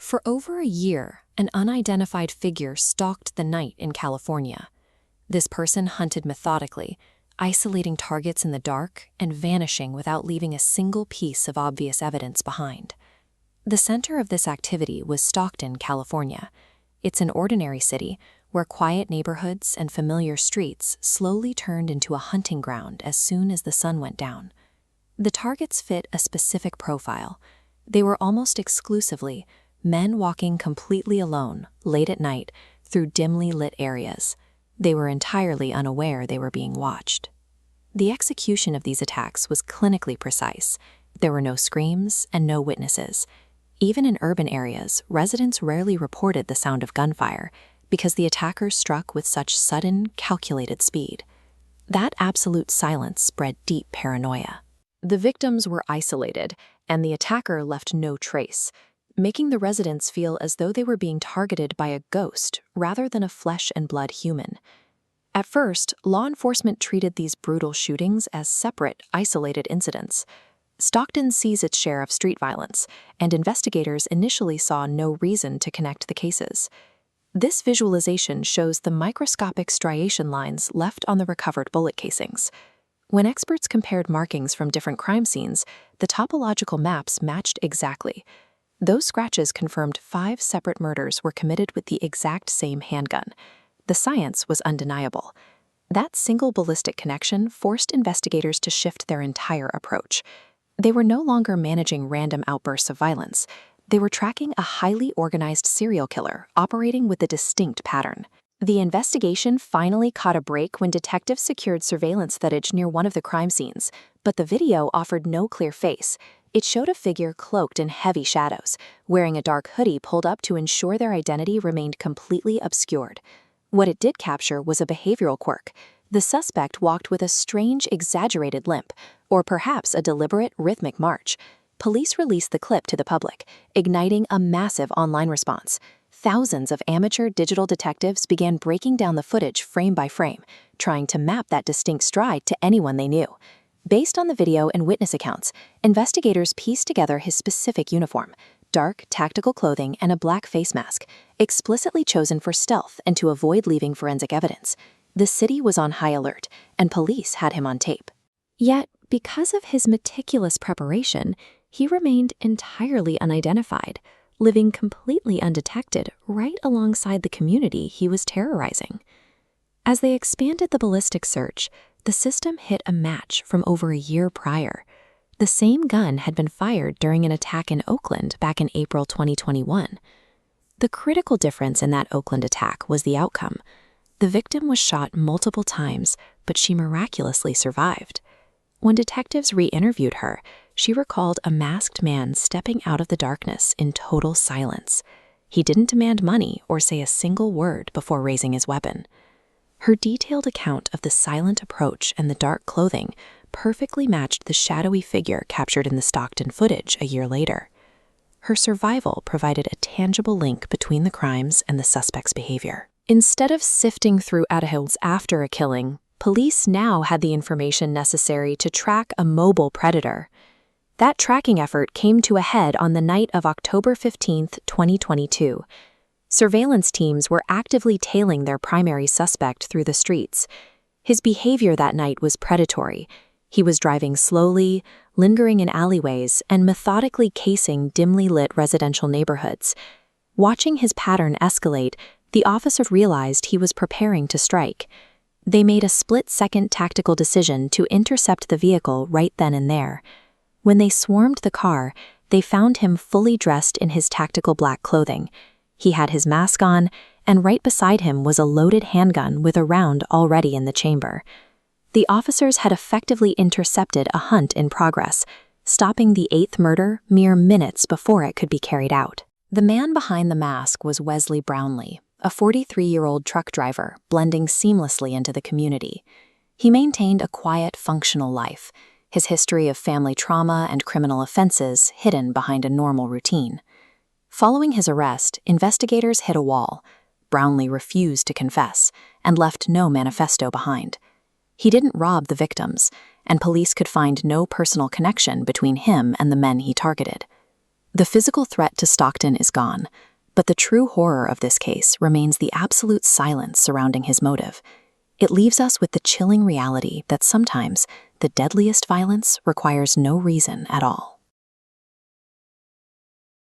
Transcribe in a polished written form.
For over a year, an unidentified figure stalked the night in California. This person hunted methodically, isolating targets in the dark and vanishing without leaving a single piece of obvious evidence behind. The center of this activity was Stockton, California. It's an ordinary city where quiet neighborhoods and familiar streets slowly turned into a hunting ground as soon as the sun went down. The targets fit a specific profile. They were almost exclusively men walking completely alone, late at night, through dimly lit areas. They were entirely unaware they were being watched. The execution of these attacks was clinically precise. There were no screams and no witnesses. Even in urban areas, residents rarely reported the sound of gunfire because the attackers struck with such sudden, calculated speed. That absolute silence spread deep paranoia. The victims were isolated, and the attacker left no trace, making the residents feel as though they were being targeted by a ghost rather than a flesh and blood human. At first, law enforcement treated these brutal shootings as separate, isolated incidents. Stockton sees its share of street violence, and investigators initially saw no reason to connect the cases. This visualization shows the microscopic striation lines left on the recovered bullet casings. When experts compared markings from different crime scenes, the topological maps matched exactly. Those scratches confirmed 5 separate murders were committed with the exact same handgun. The science was undeniable. That single ballistic connection forced investigators to shift their entire approach. They were no longer managing random outbursts of violence. They were tracking a highly organized serial killer operating with a distinct pattern. The investigation finally caught a break when detectives secured surveillance footage near one of the crime scenes, but the video offered no clear face. It showed a figure cloaked in heavy shadows, wearing a dark hoodie pulled up to ensure their identity remained completely obscured. What it did capture was a behavioral quirk. The suspect walked with a strange, exaggerated limp, or perhaps a deliberate, rhythmic march. Police released the clip to the public, igniting a massive online response. Thousands of amateur digital detectives began breaking down the footage frame by frame, trying to map that distinct stride to anyone they knew. Based on the video and witness accounts, investigators pieced together his specific uniform, dark, tactical clothing and a black face mask, explicitly chosen for stealth and to avoid leaving forensic evidence. The city was on high alert, and police had him on tape. Yet, because of his meticulous preparation, he remained entirely unidentified, living completely undetected right alongside the community he was terrorizing. As they expanded the ballistic search, the system hit a match from over a year prior. The same gun had been fired during an attack in Oakland back in April 2021. The critical difference in that Oakland attack was the outcome. The victim was shot multiple times, but she miraculously survived. When detectives re-interviewed her, she recalled a masked man stepping out of the darkness in total silence. He didn't demand money or say a single word before raising his weapon. Her detailed account of the silent approach and the dark clothing perfectly matched the shadowy figure captured in the Stockton footage a year later. Her survival provided a tangible link between the crimes and the suspect's behavior. Instead of sifting through attahills after a killing, police now had the information necessary to track a mobile predator. That tracking effort came to a head on the night of October 15, 2022. Surveillance teams were actively tailing their primary suspect through the streets. His behavior that night was predatory. He was driving slowly, lingering in alleyways, and methodically casing dimly lit residential neighborhoods. Watching his pattern escalate, the officer realized he was preparing to strike. They made a split-second tactical decision to intercept the vehicle right then and there. When they swarmed the car, they found him fully dressed in his tactical black clothing. He had his mask on, and right beside him was a loaded handgun with a round already in the chamber. The officers had effectively intercepted a hunt in progress, stopping the 8th murder mere minutes before it could be carried out. The man behind the mask was Wesley Brownlee, a 43-year-old truck driver blending seamlessly into the community. He maintained a quiet, functional life, his history of family trauma and criminal offenses hidden behind a normal routine. Following his arrest, investigators hit a wall. Brownlee refused to confess and left no manifesto behind. He didn't rob the victims, and police could find no personal connection between him and the men he targeted. The physical threat to Stockton is gone, but the true horror of this case remains the absolute silence surrounding his motive. It leaves us with the chilling reality that sometimes the deadliest violence requires no reason at all.